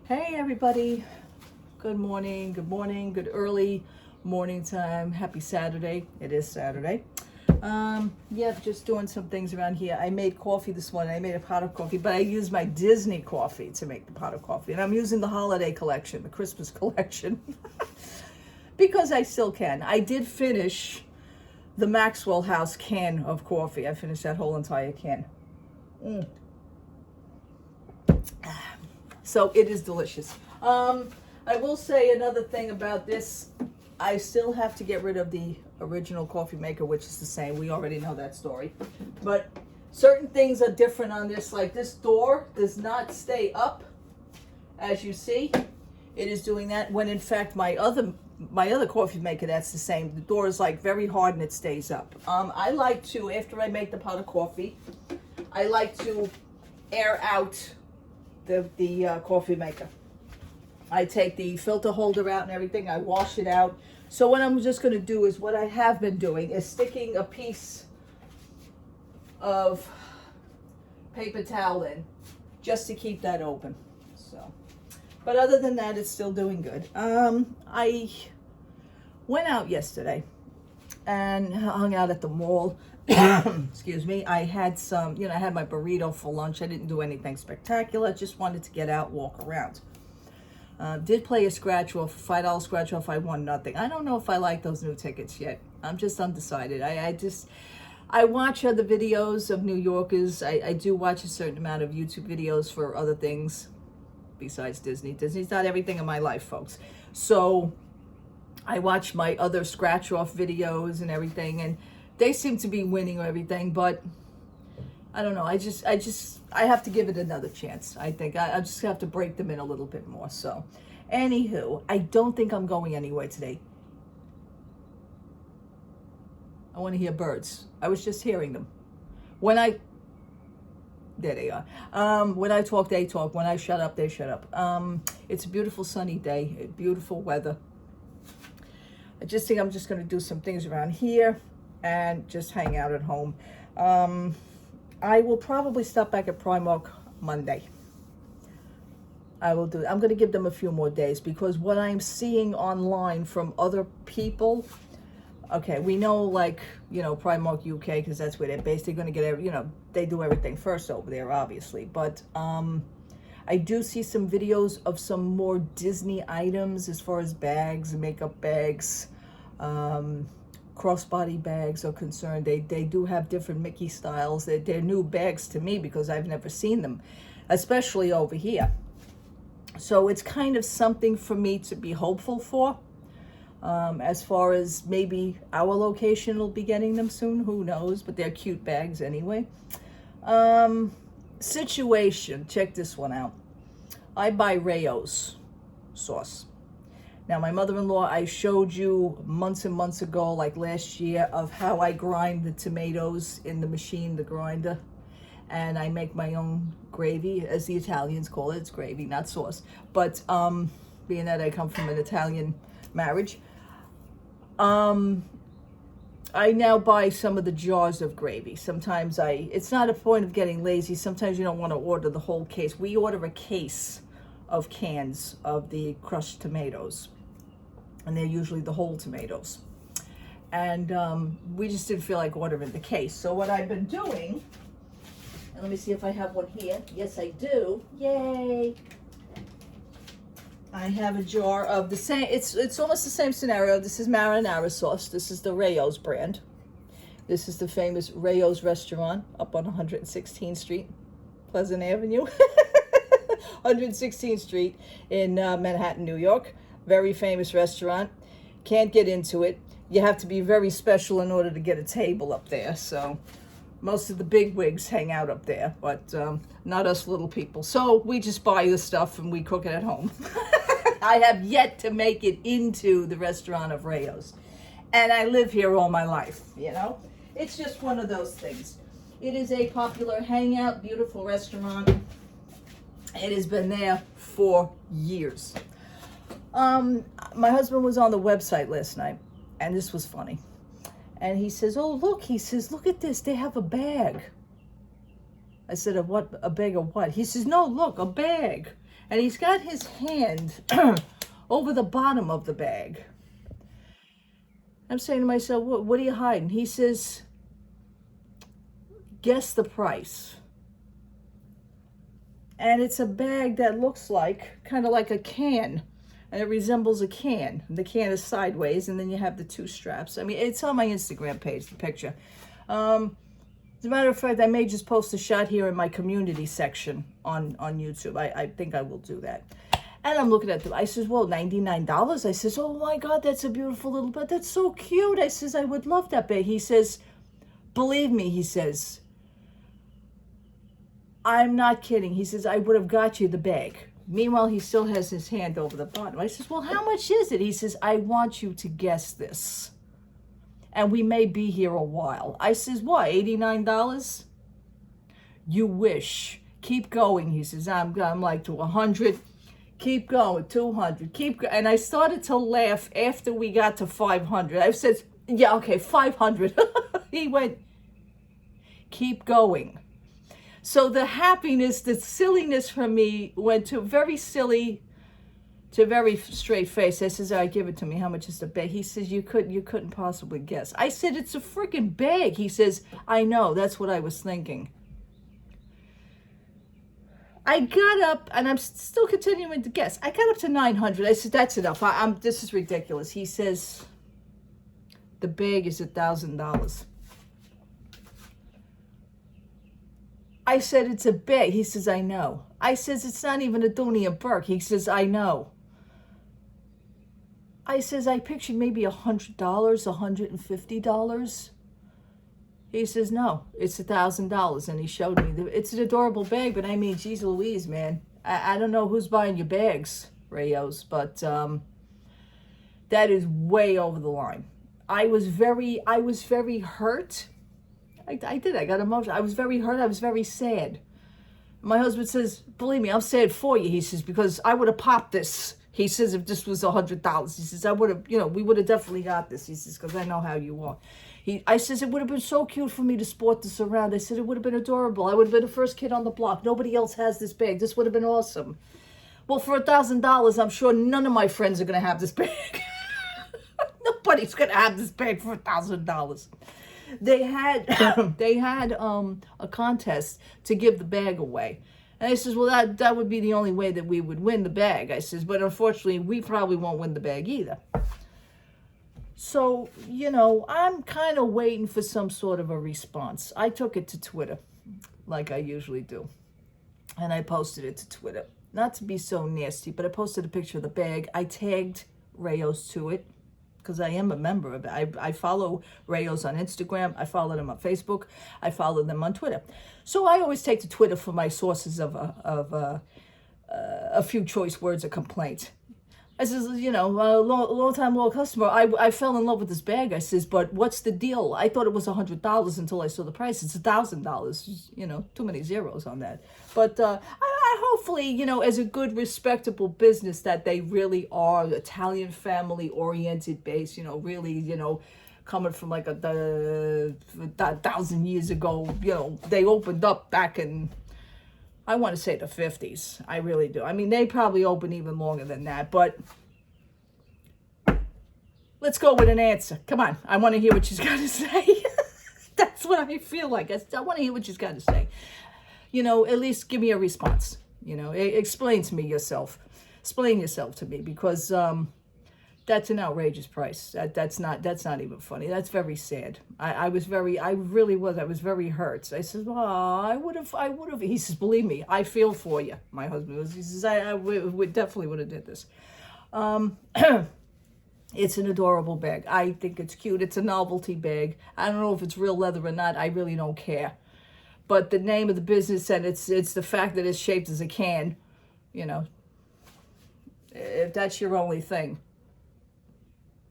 Hey everybody, good morning, good early morning time. Happy Saturday. It is Saturday. Yeah, just doing some things around here. I made coffee this morning. I made a pot of coffee, but I used my Disney coffee to make the pot of coffee. And I'm using the holiday collection, the Christmas collection, because I still can. I did finish the Maxwell House can of coffee. I finished that whole entire can. So it is delicious. I will say another thing about this. I still have to get rid of the original coffee maker, which is the same. We already know that story. But certain things are different on this. Like this door does not stay up, as you see. It is doing that when in fact my other coffee maker, that's the same. The door is like very hard and it stays up. I like to, after I make the pot of coffee, I like to air out the coffee maker. I take the filter holder out and everything. I wash it out. So what I'm just going to do is what I have been doing is sticking a piece of paper towel in just to keep that open. So, but other than that, it's still doing good. I went out yesterday and hung out at the mall. Excuse me. I had some, I had my burrito for lunch. I didn't do anything spectacular. Just wanted to get out, walk around. Did play a scratch off, $5 scratch off. I won nothing. I don't know if I like those new tickets yet. I'm just undecided. I watch other videos of New Yorkers. I do watch a certain amount of YouTube videos for other things besides Disney. Disney's not everything in my life, folks. So I watch my other scratch off videos and everything, and they seem to be winning everything, but I don't know. I have to give it another chance. I think I just have to break them in a little bit more. So, anywho, I don't think I'm going anywhere today. I want to hear birds. I was just hearing them. There they are. When I talk, they talk. When I shut up, they shut up. It's a beautiful sunny day, beautiful weather. I just think I'm just going to do some things around here and just hang out at home. I will probably stop back at Primark Monday. I'm going to give them a few more days because what I'm seeing online from other people, okay, we know Primark UK, because that's where they're based. They're going to get, they do everything first over there, obviously. But I do see some videos of some more Disney items as far as bags, makeup bags, crossbody bags are concerned. They do have different Mickey styles. They're new bags to me because I've never seen them, especially over here. So it's kind of something for me to be hopeful for. As far as maybe our location will be getting them soon, who knows, but they're cute bags anyway. Situation, check this one out. I buy Rayo's sauce. Now, my mother-in-law, I showed you months and months ago, like last year, of how I grind the tomatoes in the machine, the grinder, and I make my own gravy, as the Italians call it. It's gravy, not sauce. But being that I come from an Italian marriage, I now buy some of the jars of gravy. Sometimes it's not a point of getting lazy. Sometimes you don't want to order the whole case. We order a case of cans of the crushed tomatoes, and they're usually the whole tomatoes. And we just didn't feel like ordering the case. So what I've been doing, and let me see if I have one here. Yes, I do. Yay! I have a jar of the same, it's almost the same scenario. This is marinara sauce. This is the Rayo's brand. This is the famous Rayo's restaurant up on 116th Street, Pleasant Avenue. 116th Street in Manhattan, New York. Very famous restaurant. Can't get into it. You have to be very special in order to get a table up there. So most of the big wigs hang out up there, but not us little people. So we just buy the stuff and we cook it at home. I have yet to make it into the restaurant of Rayo's. And I live here all my life, It's just one of those things. It is a popular hangout, beautiful restaurant. It has been there for years. My husband was on the website last night, and this was funny. And he says, oh, look, look at this. They have a bag. I said, a bag of what? He says, no, look, a bag. And he's got his hand over the bottom of the bag. I'm saying to myself, what are you hiding? He says, guess the price. And it's a bag that looks like, kind of like a can. And it resembles a can. The can is sideways, and then you have the two straps. I mean, it's on my Instagram page, the picture. As a matter of fact, I may just post a shot here in my community section on YouTube. I think I will do that. And I'm looking at them. I says, well, $99. I says, oh my God, that's a beautiful little bag. That's so cute. I says, I would love that bag. He says, believe me, he says, I'm not kidding. He says, I would have got you the bag. Meanwhile, he still has his hand over the bottom. I says, well, how much is it? He says, I want you to guess this. And we may be here a while. I says, what, $89? You wish. Keep going. He says, I'm like to 100. Keep going, 200. Keep going. And I started to laugh after we got to 500. I said, yeah, okay, 500. He went, keep going. So the happiness, the silliness from me went to very silly to very straight face. I says, all right, give it to me. How much is the bag? He says, you couldn't possibly guess. I said, it's a freaking bag. He says, I know. That's what I was thinking. I got up, and I'm still continuing to guess. I got up to 900. I said, that's enough. This is ridiculous. He says, the bag is $1,000. I said, it's a bag. He says, I know. I says, it's not even a Dooney and Burke. He says, I know. I says, I pictured maybe $100, $150. He says, no, it's $1,000. And he showed me. It's an adorable bag, but I mean, geez Louise, man. I don't know who's buying your bags, Rayos, but that is way over the line. I was very hurt. I did. I got emotional. I was very hurt. I was very sad. My husband says, believe me, I'm sad for you. He says, because I would have popped this. He says, if this was $100, he says, I would have, we would have definitely got this. He says, because I know how you are. I says, it would have been so cute for me to sport this around. I said, it would have been adorable. I would have been the first kid on the block. Nobody else has this bag. This would have been awesome. Well, for $1,000, I'm sure none of my friends are going to have this bag. Nobody's going to have this bag for $1,000. They had a contest to give the bag away. And I says, well, that would be the only way that we would win the bag. I says, but unfortunately, we probably won't win the bag either. So, I'm kind of waiting for some sort of a response. I took it to Twitter, like I usually do. And I posted it to Twitter. Not to be so nasty, but I posted a picture of the bag. I tagged Rayos to it, because I am a member of it. I follow Rayos on Instagram. I follow them on Facebook. I follow them on Twitter. So I always take to Twitter for my sources of a few choice words of complaint. I says, long time, loyal customer. I fell in love with this bag. I says, but what's the deal? I thought it was $100 until I saw the price. It's $1,000. Too many zeros on that. But I hopefully, as a good, respectable business that they really are, Italian family oriented base, really, coming from like a 1,000 years ago, they opened up back in, I want to say the 50s. I really do. I mean, they probably opened even longer than that, but let's go with an answer. Come on. I want to hear what she's got to say. That's what I feel like. I want to hear what she's got to say. At least give me a response. Explain to me yourself. Explain yourself to me, because that's an outrageous price. That's not even funny. That's very sad. I was very hurt. I said, well, I would have. He says, believe me, I feel for you. My husband was, he says, we definitely would have did this. It's an adorable bag. I think it's cute. It's a novelty bag. I don't know if it's real leather or not. I really don't care. But the name of the business, and it's the fact that it's shaped as a can, if that's your only thing,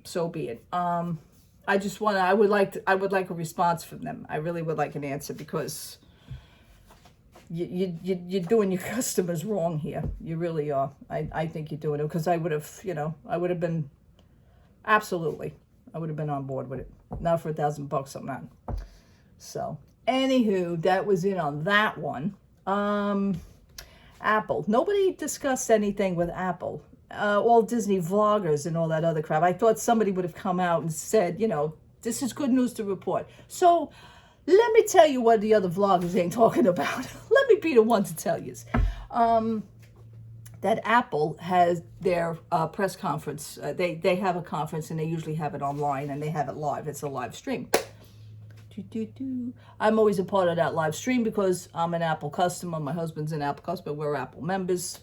so be it. I would like a response from them. I really would like an answer, because you're doing your customers wrong here. You really are. I think you're doing it, because I would have been, absolutely, I would have been on board with it. Not for $1,000, I'm not. So, anywho, that was it on that one. Apple. Nobody discussed anything with Apple. All Disney vloggers and all that other crap. I thought somebody would have come out and said, this is good news to report. So let me tell you what the other vloggers ain't talking about. Let me be the one to tell you. That Apple has their press conference. They have a conference, and they usually have it online, and they have it live. It's a live stream. I'm always a part of that live stream because I'm an Apple customer. My husband's an Apple customer. We're Apple members.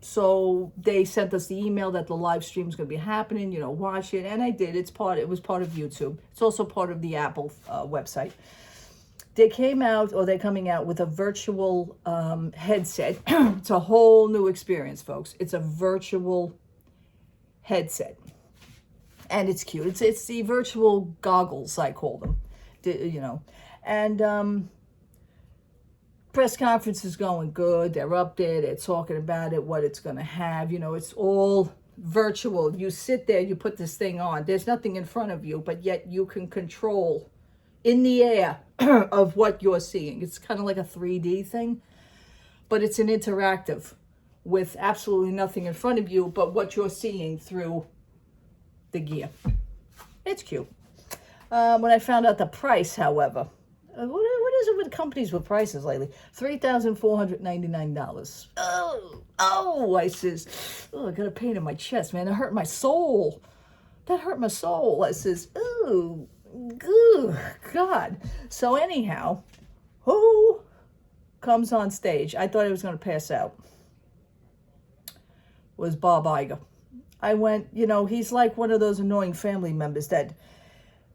So they sent us the email that the live stream is going to be happening. Watch it, and I did. It was part of YouTube. It's also part of the Apple website. They're coming out with a virtual headset. It's a whole new experience, folks. It's a virtual headset. And it's cute. It's the virtual goggles, I call them. And press conference is going good. They're up there. They're talking about it, what it's going to have. It's all virtual. You sit there, you put this thing on. There's nothing in front of you, but yet you can control in the air of what you're seeing. It's kind of like a 3D thing, but it's an interactive with absolutely nothing in front of you but what you're seeing through the gear. It's cute. When I found out the price, however, what is it with companies with prices lately? $3,499. I says, I got a pain in my chest, man. It hurt my soul. That hurt my soul. I says, God. So anyhow, who comes on stage? I thought I was going to pass out. Was Bob Iger. I went, he's like one of those annoying family members that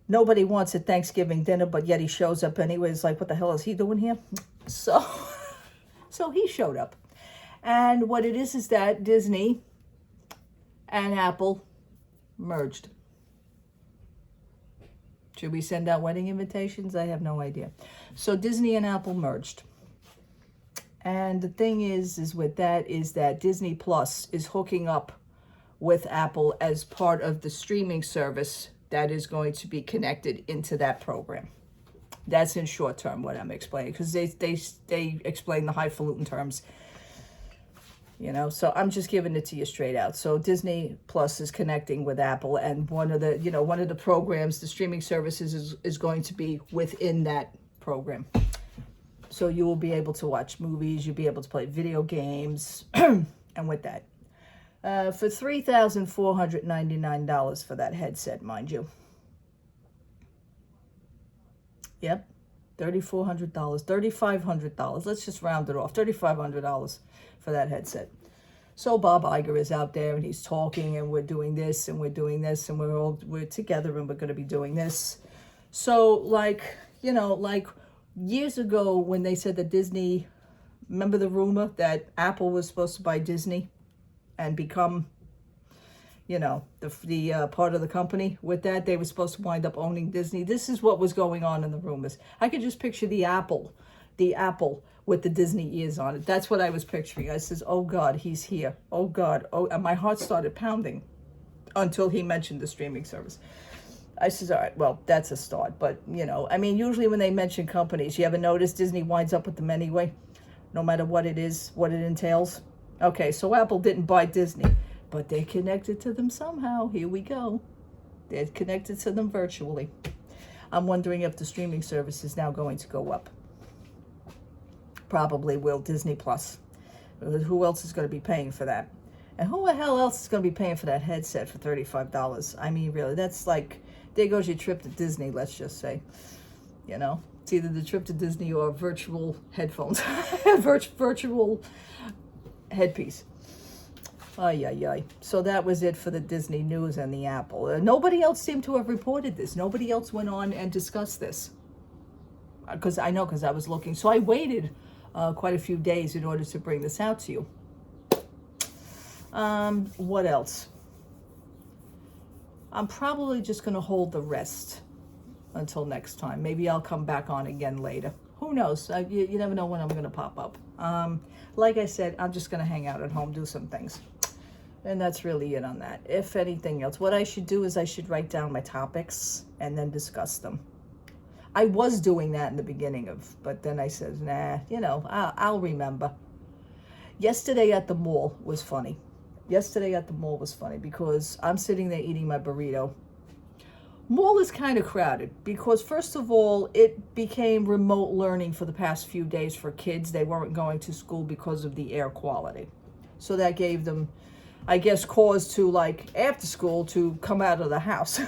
nobody wants at Thanksgiving dinner, but yet he shows up anyway. It's like, what the hell is he doing here? So he showed up. And what it is that Disney and Apple merged. Should we send out wedding invitations? I have no idea. So Disney and Apple merged. And the thing is that Disney Plus is hooking up with Apple as part of the streaming service that is going to be connected into that program. That's in short term what I'm explaining, because they explain the highfalutin terms. So I'm just giving it to you straight out. So Disney Plus is connecting with Apple, and one of the programs, the streaming services is going to be within that program. So you will be able to watch movies, you'll be able to play video games, and with that. For $3,499 for that headset, mind you. Yep, $3,400, $3,500. Let's just round it off. $3,500 for that headset. So Bob Iger is out there and he's talking, and we're doing this and we're doing this, and we're together and we're going to be doing this. So like years ago when they said that Disney, remember the rumor that Apple was supposed to buy Disney and become, the part of the company. With that, they were supposed to wind up owning Disney. This is what was going on in the rumors. I could just picture the apple with the Disney ears on it. That's what I was picturing. I says, oh God, he's here. Oh God. Oh, and my heart started pounding until he mentioned the streaming service. I says, all right, well, that's a start. But, usually when they mention companies, you ever notice Disney winds up with them anyway, no matter what it is, what it entails. Okay, so Apple didn't buy Disney, but they're connected to them somehow. Here we go. They're connected to them virtually. I'm wondering if the streaming service is now going to go up. Probably will. Disney Plus. Who else is going to be paying for that? And who the hell else is going to be paying for that headset for $35? I mean, really, that's like, there goes your trip to Disney, let's just say. It's either the trip to Disney or virtual headphones. Virtual headpiece. Ay. So that was it for the Disney news and the Apple. Nobody else seemed to have reported this. Nobody else went on and discussed this. Because I was looking. So I waited quite a few days in order to bring this out to you. What else? I'm probably just going to hold the rest until next time. Maybe I'll come back on again later. Who knows? You never know when I'm going to pop up. Like I said, I'm just going to hang out at home, do some things. And that's really it on that. If anything else, what I should do is I should write down my topics and then discuss them. I was doing that in the beginning but then I said, nah, I'll remember. Yesterday at the mall was funny. Yesterday at the mall was funny because I'm sitting there eating my burrito. Mall is kind of crowded because, first of all, it became remote learning for the past few days for kids. They weren't going to school because of the air quality. So that gave them, I guess, cause to, like, after school to come out of the house.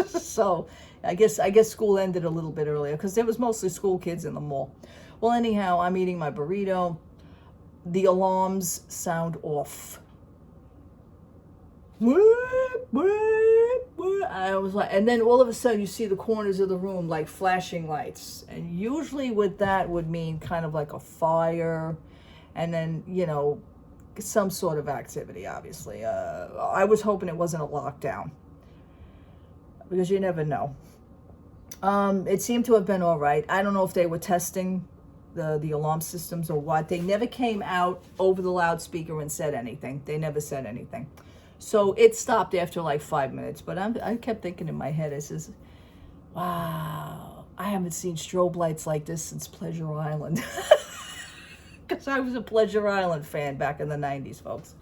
So I guess school ended a little bit earlier because there was mostly school kids in the mall. Well, anyhow, I'm eating my burrito. The alarms sound off. I was like, and then all of a sudden you see the corners of the room like flashing lights. And usually with that would mean kind of like a fire and then, you know, some sort of activity, obviously. I was hoping it wasn't a lockdown because you never know. It seemed to have been all right. I don't know if they were testing the alarm systems or what. They never came out over the loudspeaker and said anything. They never said anything. So it stopped after like 5 minutes, but I kept thinking in my head, I says, wow, I haven't seen strobe lights like this since Pleasure Island. Because I was a Pleasure Island fan back in the 90s, folks.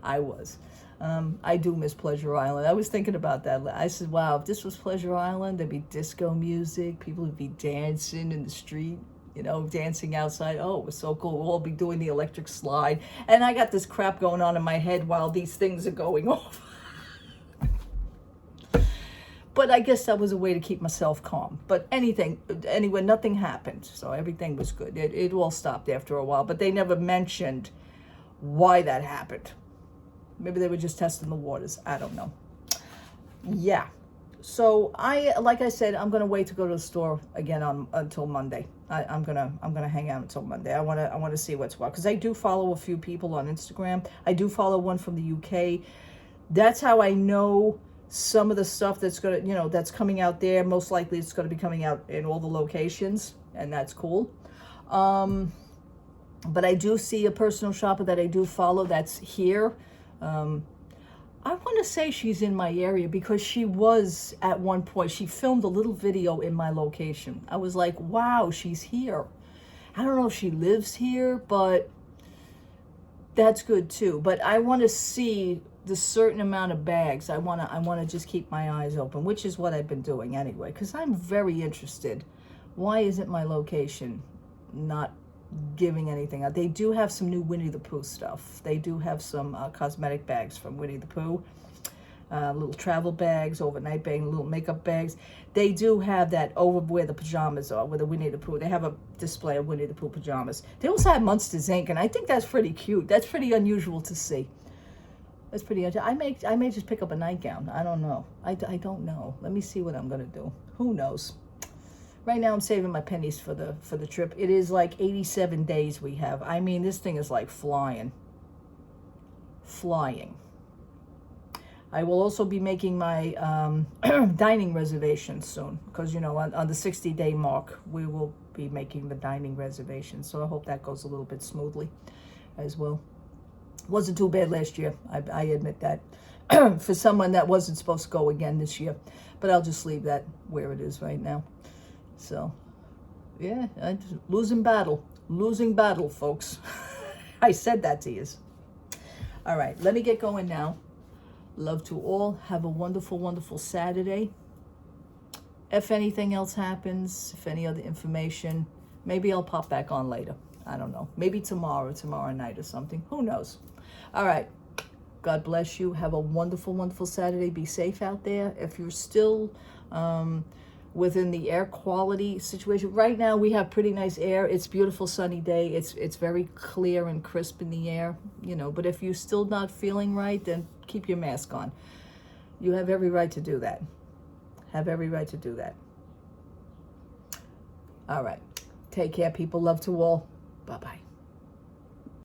I was. I do miss Pleasure Island. I was thinking about that. I said, wow, if this was Pleasure Island, there'd be disco music. People would be dancing in the street, you know, dancing outside. Oh, it was so cool. We'll all be doing the electric slide. And I got this crap going on in my head while these things are going off. But I guess that was a way to keep myself calm. But anyway, nothing happened. So everything was good. It all stopped after a while. But they never mentioned why that happened. Maybe they were just testing the waters. I don't know. Yeah. So like I said, I'm gonna wait to go to the store again until Monday. I'm gonna hang out until Monday. I wanna see what's what, because I do follow a few people on Instagram. I do follow one from the UK. That's how I know some of the stuff that's that's coming out there. Most likely it's gonna be coming out in all the locations, and that's cool. But I do see a personal shopper that I do follow that's here. I want to say she's in my area because she was at one point. She filmed a little video in my location. I was like, wow, she's here. I don't know if she lives here, but that's good too. But I want to see the certain amount of bags. I want to just keep my eyes open, which is what I've been doing anyway, because I'm very interested. Why isn't my location not giving anything out? They do have some new Winnie the Pooh stuff. They do have some cosmetic bags from Winnie the Pooh, little travel bags, overnight bags, little makeup bags. They do have that over where the pajamas are, where the Winnie the Pooh. They have a display of Winnie the Pooh pajamas. They also have Monsters Inc., and I think that's pretty cute. That's pretty unusual to see. That's pretty unusual. I may just pick up a nightgown. I don't know. I don't know. Let me see what I'm gonna do. Who knows? Right now I'm saving my pennies for the trip. It is like 87 days we have. I mean, this thing is like flying. Flying. I will also be making my dining reservations soon, because, you know, on the 60-day mark, we will be making the dining reservations. So I hope that goes a little bit smoothly as well. Wasn't too bad last year. I admit that. For someone that wasn't supposed to go again this year. But I'll just leave that where it is right now. So, yeah, losing battle, folks. I said that to you. All right, let me get going now. Love to all. Have a wonderful, wonderful Saturday. If anything else happens, if any other information, maybe I'll pop back on later. I don't know. Maybe tomorrow night or something. Who knows? All right. God bless you. Have a wonderful, wonderful Saturday. Be safe out there. If you're still within the air quality situation. Right now we have pretty nice air. It's beautiful sunny day. It's very clear and crisp in the air, you know, but if you're still not feeling right, then keep your mask on. You have every right to do that. Have every right to do that. All right. Take care, people. Love to all. Bye-bye.